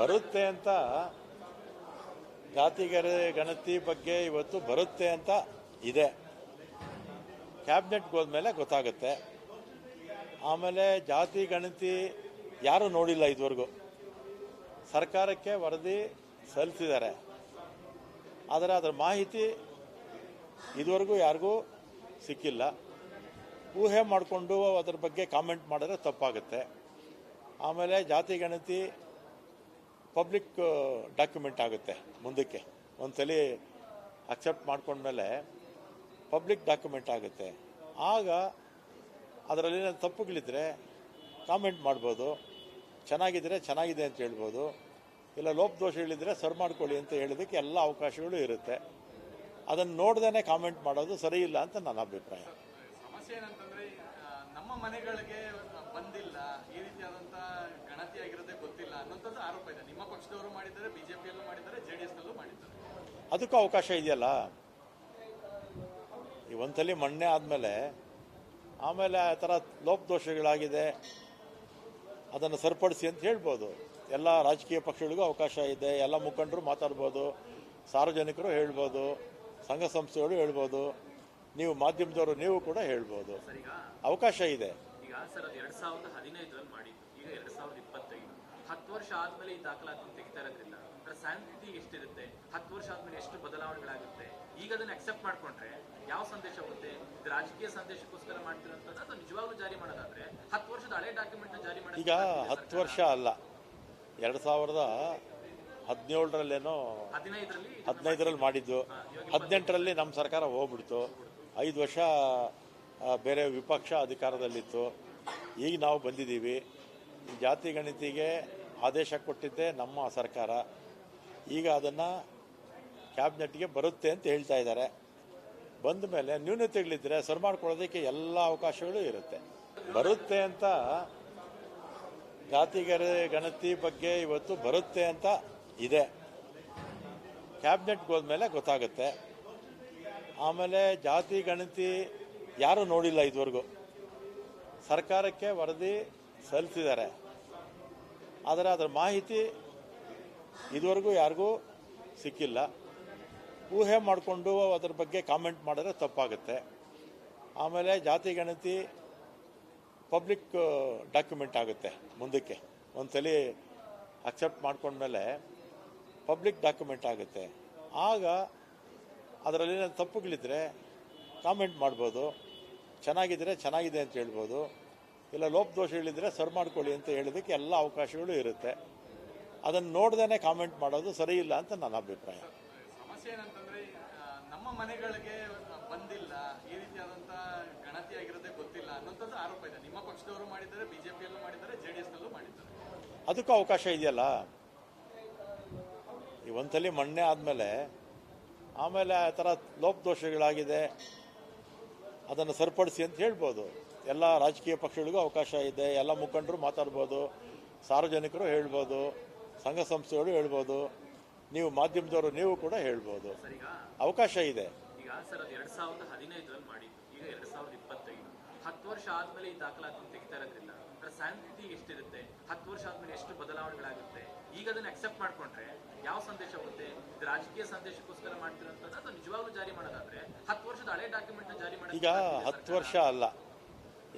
ಬರುತ್ತೆ ಅಂತ ಜಾತಿ ಗಣತಿ ಬಗ್ಗೆ ಇವತ್ತು ಬರುತ್ತೆ ಅಂತ ಇದೆ. ಕ್ಯಾಬಿನೆಟ್ಗೆ ಹೋದ್ಮೇಲೆ ಗೊತ್ತಾಗುತ್ತೆ. ಆಮೇಲೆ ಜಾತಿ ಗಣತಿ ಯಾರೂ ನೋಡಿಲ್ಲ ಇದುವರೆಗೂ. ಸರ್ಕಾರಕ್ಕೆ ವರದಿ ಸಲ್ಲಿಸಿದ್ದಾರೆ, ಆದರೆ ಅದರ ಮಾಹಿತಿ ಇದುವರೆಗೂ ಯಾರಿಗೂ ಸಿಕ್ಕಿಲ್ಲ. ಊಹೆ ಮಾಡಿಕೊಂಡು ಅದರ ಬಗ್ಗೆ ಕಾಮೆಂಟ್ ಮಾಡಿದ್ರೆ ತಪ್ಪಾಗುತ್ತೆ. ಆಮೇಲೆ ಜಾತಿ ಗಣತಿ ಪಬ್ಲಿಕ್ ಡಾಕ್ಯುಮೆಂಟ್ ಆಗುತ್ತೆ ಮುಂದಕ್ಕೆ. ಒಂದ್ಸಲಿ ಅಕ್ಸೆಪ್ಟ್ ಮಾಡ್ಕೊಂಡ್ಮೇಲೆ ಪಬ್ಲಿಕ್ ಡಾಕ್ಯುಮೆಂಟ್ ಆಗುತ್ತೆ. ಆಗ ಅದರಲ್ಲಿ ತಪ್ಪುಗಳಿದ್ರೆ ಕಾಮೆಂಟ್ ಮಾಡ್ಬೋದು, ಚೆನ್ನಾಗಿದ್ದರೆ ಚೆನ್ನಾಗಿದೆ ಅಂತ ಹೇಳ್ಬೋದು, ಇಲ್ಲ ಲೋಪದೋಷಗಳಿದ್ರೆ ಸರಿ ಮಾಡ್ಕೊಳ್ಳಿ ಅಂತ ಹೇಳೋದಕ್ಕೆ ಎಲ್ಲ ಅವಕಾಶಗಳು ಇರುತ್ತೆ. ಅದನ್ನು ನೋಡ್ದೇ ಕಾಮೆಂಟ್ ಮಾಡೋದು ಸರಿ ಇಲ್ಲ ಅಂತ ನನ್ನ ಅಭಿಪ್ರಾಯ. ಸಮಸ್ಯೆ ಏನಂತಂದ್ರೆ ನಮ್ಮ ಮನೆಗಳಿಗೆ ಬಂದಿಲ್ಲ, ಈ ರೀತಿಯಾದಂತ ಗಣತಿ ಆಗಿರೋದೇ ಗೊತ್ತಿಲ್ಲ ಅನ್ನೋಂಥದ್ದು ಆರೋಪ ಇದೆ. ನಿಮ್ಮ ಪಕ್ಷದವರು ಮಾಡಿದ್ದಾರೆ, ಬಿಜೆಪಿಯಲ್ಲೂ ಮಾಡಿದ್ದಾರೆ, ಜೆಡಿಎಸ್ ನಲ್ಲೂ ಮಾಡಿದ್ದಾರೆ. ಅದಕ್ಕೂ ಅವಕಾಶ ಇದೆಯಲ್ಲ. ಈ ಒಂದ್ಸಲಿ ಮಣ್ಣೆ ಆದಮೇಲೆ ಆಮೇಲೆ ಆ ಥರ ಲೋಪದೋಷಗಳಾಗಿದೆ, ಅದನ್ನು ಸರಿಪಡಿಸಿ ಅಂತ ಹೇಳ್ಬೋದು. ಎಲ್ಲ ರಾಜಕೀಯ ಪಕ್ಷಗಳಿಗೂ ಅವಕಾಶ ಇದೆ, ಎಲ್ಲ ಮುಖಂಡರು ಮಾತಾಡ್ಬೋದು, ಸಾರ್ವಜನಿಕರು ಹೇಳ್ಬೋದು, ಸಂಘ ಸಂಸ್ಥೆಗಳು ಹೇಳ್ಬೋದು, ನೀವು ಮಾಧ್ಯಮದವರು ನೀವು ಕೂಡ ಹೇಳ್ಬೋದು. ಅವಕಾಶ ಇದೆ. ಈಗ ಸರ್ ಅದು 2015ರಲ್ಲಿ ಮಾಡಿದ್ದು, ಈಗ 2025 10 ವರ್ಷ ಆದ್ಮೇಲೆ ಈ ದಾಖಲಾತಿ ತೆಗಿತಾ ಇರೋದ್ರಿಂದ ಶಾಂತಿ ಎಷ್ಟಿರುತ್ತೆ, 10 ವರ್ಷ ಆದ್ಮೇಲೆ ಎಷ್ಟು ಬದಲಾವಣೆಗಳಾಗುತ್ತೆ. ಈಗ ಅದನ್ನ ಅಕ್ಸೆಪ್ಟ್ ಮಾಡ್ಕೊಂಡ್ರೆ ಯಾವ ಸಂದೇಶ ಹೋಗುತ್ತೆ? ರಾಜಕೀಯ ಸಂದೇಶಕ್ಕೋಸ್ಕರ ಮಾಡ್ತಿರೋಂಥದ್ದು ಅಥವಾ ನಿಜವಾಗ್ಲೂ ಜಾರಿ ಮಾಡೋದಾದ್ರೆ 10 ವರ್ಷದ ಹಳೆ ಡಾಕ್ಯುಮೆಂಟ್ ಜಾರಿ ಮಾಡೋದು. ಈಗ 10 ವರ್ಷ ಅಲ್ಲ, 2017ರಲ್ಲೇನೋ 15ರಲ್ಲಿ ಮಾಡಿದ್ದು, 18ರಲ್ಲಿ ನಮ್ಮ ಸರ್ಕಾರ ಹೋಗ್ಬಿಡ್ತು. 5 ವರ್ಷ ಬೇರೆ ವಿಪಕ್ಷ ಅಧಿಕಾರದಲ್ಲಿತ್ತು. ಈಗ ನಾವು ಬಂದಿದ್ದೀವಿ. ಈ ಜಾತಿ ಗಣತಿಗೆ ಆದೇಶ ಕೊಟ್ಟಿದ್ದೆ ನಮ್ಮ ಸರ್ಕಾರ. ಈಗ ಅದನ್ನು ಕ್ಯಾಬಿನೆಟ್ಗೆ ಬರುತ್ತೆ ಅಂತ ಹೇಳ್ತಾ ಇದ್ದಾರೆ. ಬಂದ ಮೇಲೆ ನ್ಯೂನತೆಗಳಿದ್ರೆ ಸರಿ ಮಾಡ್ಕೊಳ್ಳೋದಕ್ಕೆ ಎಲ್ಲ ಅವಕಾಶಗಳು ಇರುತ್ತೆ. ಬರುತ್ತೆ ಅಂತ ಜಾತಿ ಗಣತಿ ಬಗ್ಗೆ ಇವತ್ತು ಬರುತ್ತೆ ಅಂತ ಇದೆ. ಕ್ಯಾಬಿನೆಟ್ಗೆ ಹೋದ್ಮೇಲೆ ಗೊತ್ತಾಗುತ್ತೆ. ಆಮೇಲೆ ಜಾತಿ ಗಣತಿ ಯಾರೂ ನೋಡಿಲ್ಲ ಇದುವರೆಗೂ. ಸರ್ಕಾರಕ್ಕೆ ವರದಿ ಸಲ್ಲಿಸಿದ್ದಾರೆ, ಆದರೆ ಅದರ ಮಾಹಿತಿ ಇದುವರೆಗೂ ಯಾರಿಗೂ ಸಿಕ್ಕಿಲ್ಲ. ಊಹೆ ಮಾಡಿಕೊಂಡು ಅದರ ಬಗ್ಗೆ ಕಾಮೆಂಟ್ ಮಾಡಿದ್ರೆ ತಪ್ಪಾಗುತ್ತೆ. ಆಮೇಲೆ ಜಾತಿ ಗಣತಿ ಪಬ್ಲಿಕ್ ಡಾಕ್ಯುಮೆಂಟ್ ಆಗುತ್ತೆ ಮುಂದಕ್ಕೆ. ಒಂದ್ಸಲಿ ಅಕ್ಸೆಪ್ಟ್ ಮಾಡ್ಕೊಂಡ್ಮೇಲೆ ಪಬ್ಲಿಕ್ ಡಾಕ್ಯುಮೆಂಟ್ ಆಗುತ್ತೆ. ಆಗ ಅದರಲ್ಲಿ ತಪ್ಪುಗಳಿದ್ರೆ ಕಾಮೆಂಟ್ ಮಾಡ್ಬೋದು, ಚೆನ್ನಾಗಿದ್ದರೆ ಚೆನ್ನಾಗಿದೆ ಅಂತ ಹೇಳ್ಬೋದು, ಇಲ್ಲ ಲೋಪದೋಷಗಳಿದ್ರೆ ಸರಿ ಮಾಡ್ಕೊಳ್ಳಿ ಅಂತ ಹೇಳೋದಕ್ಕೆ ಎಲ್ಲ ಅವಕಾಶಗಳು ಇರುತ್ತೆ. ಅದನ್ನು ನೋಡ್ದೇ ಕಾಮೆಂಟ್ ಮಾಡೋದು ಸರಿ ಇಲ್ಲ ಅಂತ ನನ್ನ ಅಭಿಪ್ರಾಯ. ಸಮಸ್ಯೆ ಏನಂತಂದ್ರೆ ನಮ್ಮ ಮನೆಗಳಿಗೆ ಬಂದಿಲ್ಲ, ಈ ರೀತಿಯಾದಂತ ಗಣತಿ ಆಗಿರೋದೇ ಗೊತ್ತಿಲ್ಲ ಅನ್ನೋಂಥದ್ದು ಆರೋಪ ಇದೆ. ನಿಮ್ಮ ಪಕ್ಷದವರು ಮಾಡಿದ್ದಾರೆ, ಬಿಜೆಪಿಯಲ್ಲೂ ಮಾಡಿದ್ದಾರೆ, ಜೆಡಿಎಸ್ ನಲ್ಲೂ ಮಾಡಿದ್ದಾರೆ. ಅದಕ್ಕೂ ಅವಕಾಶ ಇದೆಯಲ್ಲ. ಈ ಒಂದ್ಸಲಿ ಮಣ್ಣೆ ಆದಮೇಲೆ ಆಮೇಲೆ ಆ ಥರ ಲೋಪದೋಷಗಳಾಗಿದೆ, ಅದನ್ನು ಸರಿಪಡಿಸಿ ಅಂತ ಹೇಳ್ಬೋದು. ಎಲ್ಲ ರಾಜಕೀಯ ಪಕ್ಷಗಳಿಗೂ ಅವಕಾಶ ಇದೆ, ಎಲ್ಲ ಮುಖಂಡರು ಮಾತಾಡ್ಬೋದು, ಸಾರ್ವಜನಿಕರು ಹೇಳ್ಬೋದು, ಸಂಘ ಸಂಸ್ಥೆಗಳು ಹೇಳ್ಬೋದು, ನೀವು ಮಾಧ್ಯಮದವರು ನೀವು ಕೂಡ ಹೇಳ್ಬೋದು. ಅವಕಾಶ ಇದೆ. ಈಗ ಸರ್ ಅದು 2015ರಲ್ಲಿ ಮಾಡಿದ್ದು, ಈಗ 2025 10 ವರ್ಷ ಆದ್ಮೇಲೆ ಈ ದಾಖಲಾತಿ ತೆಗಿತಾ ಇರೋದ್ರಿಂದ ಶಾಂತಿ ಎಷ್ಟಿರುತ್ತೆ, 10 ವರ್ಷ ಆದ್ಮೇಲೆ ಎಷ್ಟು ಬದಲಾವಣೆಗಳಾಗುತ್ತೆ. ಈಗ ಅದನ್ನ ಅಕ್ಸೆಪ್ಟ್ ಮಾಡ್ಕೊಂಡ್ರೆ ಯಾವ ಸಂದೇಶ ಹೋಗುತ್ತೆ? ರಾಜಕೀಯ ಸಂದೇಶಕ್ಕೋಸ್ಕರ ಮಾಡ್ತಿರೋಂಥದ್ದು ಅಥವಾ ನಿಜವಾಗ್ಲೂ ಜಾರಿ ಮಾಡೋದಾದ್ರೆ 10 ವರ್ಷದ ಹಳೆ ಡಾಕ್ಯುಮೆಂಟ್ ಜಾರಿ ಮಾಡೋದು. ಈಗ 10 ವರ್ಷ ಅಲ್ಲ,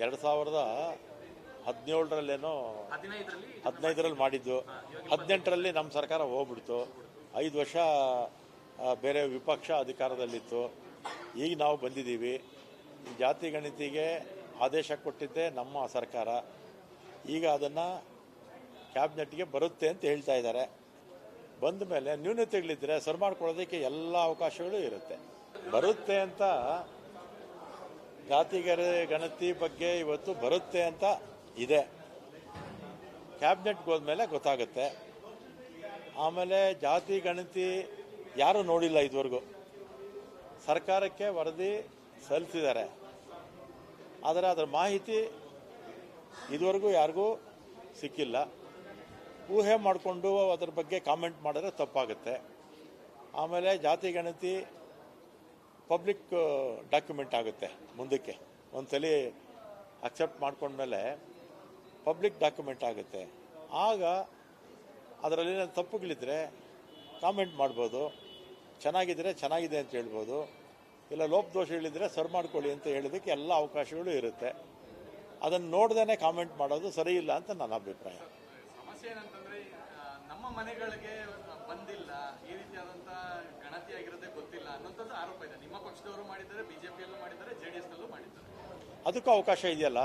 2017ರಲ್ಲೇನೋ 15ರಲ್ಲಿ ಮಾಡಿದ್ದು, 18ರಲ್ಲಿ ನಮ್ಮ ಸರ್ಕಾರ ಹೋಗ್ಬಿಡ್ತು. 5 ವರ್ಷ ಬೇರೆ ವಿಪಕ್ಷ ಅಧಿಕಾರದಲ್ಲಿತ್ತು. ಈಗ ನಾವು ಬಂದಿದ್ದೀವಿ. ಈ ಜಾತಿ ಗಣತಿಗೆ ಆದೇಶ ಕೊಟ್ಟಿದ್ದೆ ನಮ್ಮ ಸರ್ಕಾರ. ಈಗ ಅದನ್ನು ಕ್ಯಾಬಿನೆಟ್ಗೆ ಬರುತ್ತೆ ಅಂತ ಹೇಳ್ತಾ ಇದ್ದಾರೆ. ಬಂದ ಮೇಲೆ ನ್ಯೂನತೆಗಳಿದ್ರೆ ಸರಿ ಮಾಡ್ಕೊಳ್ಳೋದಕ್ಕೆ ಎಲ್ಲ ಅವಕಾಶಗಳು ಇರುತ್ತೆ. ಬರುತ್ತೆ ಅಂತ ಜಾತಿ ಗಣತಿ ಬಗ್ಗೆ ಇವತ್ತು ಬರುತ್ತೆ ಅಂತ ಇದೆ. ಕ್ಯಾಬಿನೆಟ್ಗೆ ಹೋದ್ಮೇಲೆ ಗೊತ್ತಾಗುತ್ತೆ. ಆಮೇಲೆ ಜಾತಿ ಗಣತಿ ಯಾರೂ ನೋಡಿಲ್ಲ ಇದುವರೆಗೂ. ಸರ್ಕಾರಕ್ಕೆ ವರದಿ ಸಲ್ಲಿಸಿದ್ದಾರೆ, ಆದರೆ ಅದರ ಮಾಹಿತಿ ಇದುವರೆಗೂ ಯಾರಿಗೂ ಸಿಕ್ಕಿಲ್ಲ. ಊಹೆ ಮಾಡಿಕೊಂಡು ಅದರ ಬಗ್ಗೆ ಕಾಮೆಂಟ್ ಮಾಡಿದ್ರೆ ತಪ್ಪಾಗುತ್ತೆ. ಆಮೇಲೆ ಜಾತಿ ಗಣತಿ ಪಬ್ಲಿಕ್ ಡಾಕ್ಯುಮೆಂಟ್ ಆಗುತ್ತೆ ಮುಂದಕ್ಕೆ. ಒಂದ್ಸಲಿ ಅಕ್ಸೆಪ್ಟ್ ಮಾಡ್ಕೊಂಡ್ಮೇಲೆ ಪಬ್ಲಿಕ್ ಡಾಕ್ಯುಮೆಂಟ್ ಆಗುತ್ತೆ. ಆಗ ಅದರಲ್ಲಿ ತಪ್ಪುಗಳಿದ್ರೆ ಕಾಮೆಂಟ್ ಮಾಡ್ಬೋದು, ಚೆನ್ನಾಗಿದ್ದರೆ ಚೆನ್ನಾಗಿದೆ ಅಂತ ಹೇಳ್ಬೋದು, ಇಲ್ಲ ಲೋಪದೋಷಗಳಿದ್ರೆ ಸರಿ ಮಾಡ್ಕೊಳ್ಳಿ ಅಂತ ಹೇಳೋದಕ್ಕೆ ಎಲ್ಲ ಅವಕಾಶಗಳು ಇರುತ್ತೆ. ಅದನ್ನು ನೋಡ್ದೇ ಕಾಮೆಂಟ್ ಮಾಡೋದು ಸರಿ ಇಲ್ಲ ಅಂತ ನನ್ನ ಅಭಿಪ್ರಾಯ. ಸಮಸ್ಯೆ ಏನಂತಂದ್ರೆ ನಮ್ಮ ಮನೆಗಳಿಗೆ ಬಂದಿಲ್ಲ, ಈ ರೀತಿಯಾದಂತ ಗಣತಿ ಆಗಿರೋದೇ ಗೊತ್ತಿಲ್ಲ ಅನ್ನೋಂಥದ್ದು ಆರೋಪ ಇದೆ. ನಿಮ್ಮ ಪಕ್ಷದವರು ಮಾಡಿದ್ದಾರೆ, ಬಿಜೆಪಿಯಲ್ಲೂ ಮಾಡಿದ್ದಾರೆ, ಜೆಡಿಎಸ್ ನಲ್ಲೂ ಮಾಡಿದ್ದಾರೆ. ಅದಕ್ಕೂ ಅವಕಾಶ ಇದೆಯಲ್ಲ.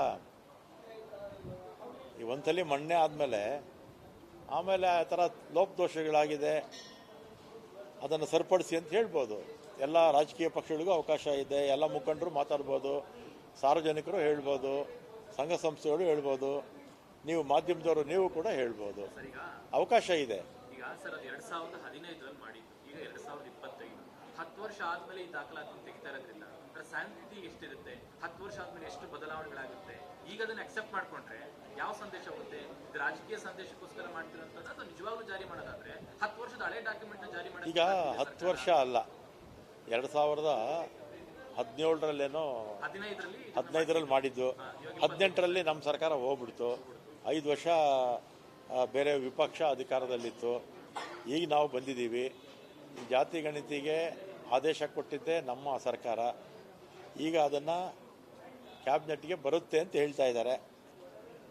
ಈ ಒಂದ್ಸಲಿ ಮಣ್ಣೆ ಆದಮೇಲೆ ಆಮೇಲೆ ಆ ಥರ ಲೋಪದೋಷಗಳಾಗಿದೆ, ಅದನ್ನು ಸರಿಪಡಿಸಿ ಅಂತ ಹೇಳ್ಬೋದು. ಎಲ್ಲ ರಾಜಕೀಯ ಪಕ್ಷಗಳಿಗೂ ಅವಕಾಶ ಇದೆ, ಎಲ್ಲ ಮುಖಂಡರು ಮಾತಾಡ್ಬೋದು, ಸಾರ್ವಜನಿಕರು ಹೇಳ್ಬೋದು, ಸಂಘ ಸಂಸ್ಥೆಗಳು ಹೇಳ್ಬೋದು, ನೀವು ಮಾಧ್ಯಮದವರು ನೀವು ಕೂಡ ಹೇಳ್ಬೋದು. ಅವಕಾಶ ಇದೆ. ಈಗ ಸರ್ ಅದು 2015ರಲ್ಲಿ ಮಾಡಿದ್ದು, ಈಗ 2025 10 ವರ್ಷ ಆದ್ಮೇಲೆ ಈ ದಾಖಲಾತಿ ತೆಗಿತಾ ಇರೋದ್ರಿಂದ ಅದರ ಸ್ಯಾಂಕ್ತಿ ಎಷ್ಟಿರುತ್ತೆ, 10 ವರ್ಷ ಆದ್ಮೇಲೆ ಎಷ್ಟು ಬದಲಾವಣೆಗಳಾಗುತ್ತೆ, ಈಗ ಅದನ್ನ ಅಕ್ಸೆಪ್ಟ್ ಮಾಡ್ಕೊಂಡ್ರೆ ಯಾವ ಸಂದೇಶ ಹೋಗುತ್ತೆ? ಇದು ರಾಜಕೀಯ ಸಂದೇಶಕ್ಕೋಸ್ಕರ ಮಾಡ್ತಿರೋಂಥದ್ದು ಅಥವಾ ನಿಜವಾಗ್ಲೂ ಜಾರಿ ಮಾಡೋದಾದ್ರೆ 10 ವರ್ಷದ ಹಳೆ ಡಾಕ್ಯುಮೆಂಟ್ ಜಾರಿ ಮಾಡೋದು? ಈಗ 10 ವರ್ಷ ಅಲ್ಲ, 2017ರಲ್ಲೇನೋ 15ರಲ್ಲಿ ಮಾಡಿದ್ದು, 18ರಲ್ಲಿ ನಮ್ಮ ಸರ್ಕಾರ ಹೋಗ್ಬಿಡ್ತು. 5 ವರ್ಷ ಬೇರೆ ವಿಪಕ್ಷ ಅಧಿಕಾರದಲ್ಲಿತ್ತು. ಈಗ ನಾವು ಬಂದಿದ್ದೀವಿ. ಈ ಜಾತಿ ಗಣತಿಗೆ ಆದೇಶ ಕೊಟ್ಟಿದ್ದೆ ನಮ್ಮ ಸರ್ಕಾರ. ಈಗ ಅದನ್ನು ಕ್ಯಾಬಿನೆಟ್ಗೆ ಬರುತ್ತೆ ಅಂತ ಹೇಳ್ತಾ ಇದ್ದಾರೆ.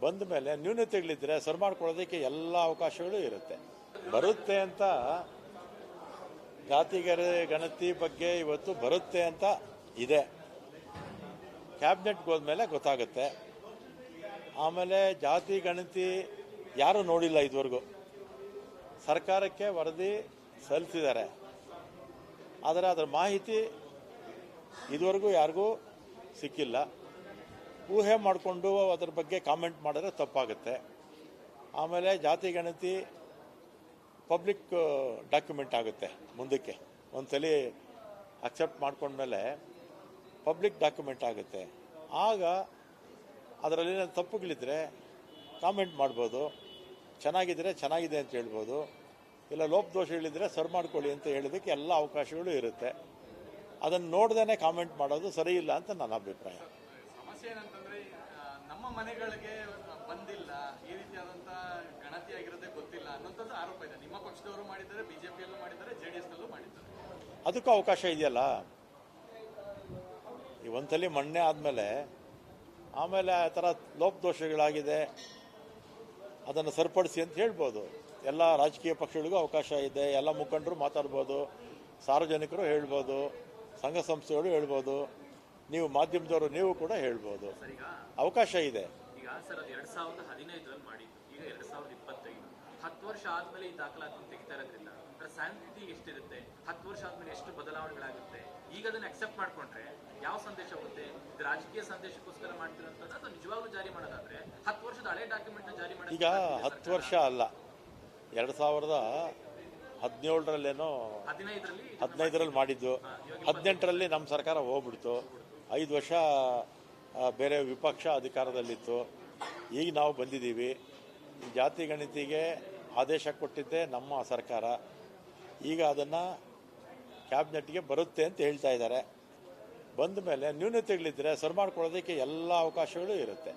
ಬಂದ ಮೇಲೆ ನ್ಯೂನತೆಗಳಿದ್ರೆ ಸರಿ ಮಾಡ್ಕೊಳ್ಳೋದಕ್ಕೆ ಎಲ್ಲ ಅವಕಾಶಗಳು ಇರುತ್ತೆ. ಬರುತ್ತೆ ಅಂತ ಜಾತಿ ಗಣತಿ ಬಗ್ಗೆ ಇವತ್ತು ಬರುತ್ತೆ ಅಂತ ಇದೆ. ಕ್ಯಾಬಿನೆಟ್ಗೆ ಹೋದ್ಮೇಲೆ ಗೊತ್ತಾಗುತ್ತೆ. ಆಮೇಲೆ ಜಾತಿ ಗಣತಿ ಯಾರೂ ನೋಡಿಲ್ಲ ಇದುವರೆಗೂ. ಸರ್ಕಾರಕ್ಕೆ ವರದಿ ಸಲ್ಲಿಸಿದ್ದಾರೆ, ಆದರೆ ಅದರ ಮಾಹಿತಿ ಇದುವರೆಗೂ ಯಾರಿಗೂ ಸಿಕ್ಕಿಲ್ಲ. ಊಹೆ ಮಾಡಿಕೊಂಡು ಅದರ ಬಗ್ಗೆ ಕಾಮೆಂಟ್ ಮಾಡಿದ್ರೆ ತಪ್ಪಾಗುತ್ತೆ. ಆಮೇಲೆ ಜಾತಿ ಗಣತಿ ಪಬ್ಲಿಕ್ ಡಾಕ್ಯುಮೆಂಟ್ ಆಗುತ್ತೆ ಮುಂದಕ್ಕೆ. ಒಂದ್ಸಲಿ ಅಕ್ಸೆಪ್ಟ್ ಮಾಡ್ಕೊಂಡ್ಮೇಲೆ ಪಬ್ಲಿಕ್ ಡಾಕ್ಯುಮೆಂಟ್ ಆಗುತ್ತೆ. ಆಗ ಅದರಲ್ಲಿ ತಪ್ಪುಗಳಿದ್ರೆ ಕಾಮೆಂಟ್ ಮಾಡ್ಬೋದು, ಚೆನ್ನಾಗಿದ್ದರೆ ಚೆನ್ನಾಗಿದೆ ಅಂತ ಹೇಳ್ಬೋದು, ಇಲ್ಲ ಲೋಪದೋಷಗಳಿದ್ರೆ ಸರಿ ಮಾಡ್ಕೊಳ್ಳಿ ಅಂತ ಹೇಳೋದಕ್ಕೆ ಎಲ್ಲ ಅವಕಾಶಗಳು ಇರುತ್ತೆ. ಅದನ್ನು ನೋಡ್ದೇ ಕಾಮೆಂಟ್ ಮಾಡೋದು ಸರಿ ಇಲ್ಲ ಅಂತ ನನ್ನ ಅಭಿಪ್ರಾಯ. ಸಮಸ್ಯೆ ಏನಂತಂದ್ರೆ ನಮ್ಮ ಮನೆಗಳಿಗೆ ಬಂದಿಲ್ಲ, ಈ ರೀತಿಯಾದಂತ ಗಣತಿ ಆಗಿರೋದೇ ಗೊತ್ತಿಲ್ಲ ಅನ್ನೋಂಥದ್ದು ಆರೋಪ ಇದೆ. ನಿಮ್ಮ ಪಕ್ಷದವರು ಮಾಡಿದ್ದಾರೆ, ಬಿಜೆಪಿಯಲ್ಲೂ ಮಾಡಿದ್ದಾರೆ, ಜೆಡಿಎಸ್ ನಲ್ಲೂ ಮಾಡಿದ್ದಾರೆ. ಅದಕ್ಕೂ ಅವಕಾಶ ಇದೆಯಲ್ಲ. ಈ ಒಂದ್ಸಲಿ ಮಣ್ಣೆ ಆದಮೇಲೆ ಆಮೇಲೆ ಆ ಥರ ಲೋಪದೋಷಗಳಾಗಿದೆ, ಅದನ್ನು ಸರಿಪಡಿಸಿ ಅಂತ ಹೇಳ್ಬೋದು. ಎಲ್ಲ ರಾಜಕೀಯ ಪಕ್ಷಗಳಿಗೂ ಅವಕಾಶ ಇದೆ, ಎಲ್ಲ ಮುಖಂಡರು ಮಾತಾಡ್ಬೋದು, ಸಾರ್ವಜನಿಕರು ಹೇಳ್ಬೋದು, ಸಂಘ ಸಂಸ್ಥೆಗಳು ಹೇಳ್ಬೋದು, ನೀವು ಮಾಧ್ಯಮದವರು ನೀವು ಕೂಡ ಹೇಳ್ಬೋದು. ಅವಕಾಶ ಇದೆ. ಈಗ ಸರ್ ಅದು 2015ರಲ್ಲಿ ಮಾಡಿದ್ದು, ಈಗ 2025 10 ವರ್ಷ ಆದ್ಮೇಲೆ ಈ ದಾಖಲಾತಿ ತೆಗಿತಾ ಇರೋದ್ರಿಂದ ಅದರ ಸ್ಯಾಂಕ್ತಿ ಎಷ್ಟಿರುತ್ತೆ, 10 ವರ್ಷ ಆದ್ಮೇಲೆ ಎಷ್ಟು ಬದಲಾವಣೆಗಳಾಗುತ್ತೆ, ಈಗ ಅದನ್ನ ಅಕ್ಸೆಪ್ಟ್ ಮಾಡ್ಕೊಂಡ್ರೆ ಯಾವ ಸಂದೇಶ ಹೋಗುತ್ತೆ? ಇದು ರಾಜಕೀಯ ಸಂದೇಶಕ್ಕೋಸ್ಕರ ಮಾಡ್ತಿರೋಂಥದ್ದು ಅಥವಾ ನಿಜವಾಗ್ಲೂ ಜಾರಿ ಮಾಡೋದಾದ್ರೆ 10 ವರ್ಷದ ಹಳೆ ಡಾಕ್ಯುಮೆಂಟ್ ಜಾರಿ ಮಾಡೋದು? ಈಗ 10 ವರ್ಷ ಅಲ್ಲ, 2017ರಲ್ಲೇನೋ 15ರಲ್ಲಿ ಮಾಡಿದ್ದು, 18ರಲ್ಲಿ ನಮ್ಮ ಸರ್ಕಾರ ಹೋಗ್ಬಿಡ್ತು. 5 ವರ್ಷ ಬೇರೆ ವಿಪಕ್ಷ ಅಧಿಕಾರದಲ್ಲಿತ್ತು. ಈಗ ನಾವು ಬಂದಿದ್ದೀವಿ. ಈ ಜಾತಿ ಗಣತಿಗೆ ಆದೇಶ ಕೊಟ್ಟಿದ್ದೆ ನಮ್ಮ ಸರ್ಕಾರ. ಈಗ ಅದನ್ನು ಕ್ಯಾಬಿನೆಟ್ಗೆ ಬರುತ್ತೆ ಅಂತ ಹೇಳ್ತಾ ಇದ್ದಾರೆ. ಬಂದ ಮೇಲೆ ನ್ಯೂನತೆಗಳಿದ್ರೆ ಸರಿ ಮಾಡ್ಕೊಳ್ಳೋದಕ್ಕೆ ಎಲ್ಲ ಅವಕಾಶಗಳು ಇರುತ್ತೆ.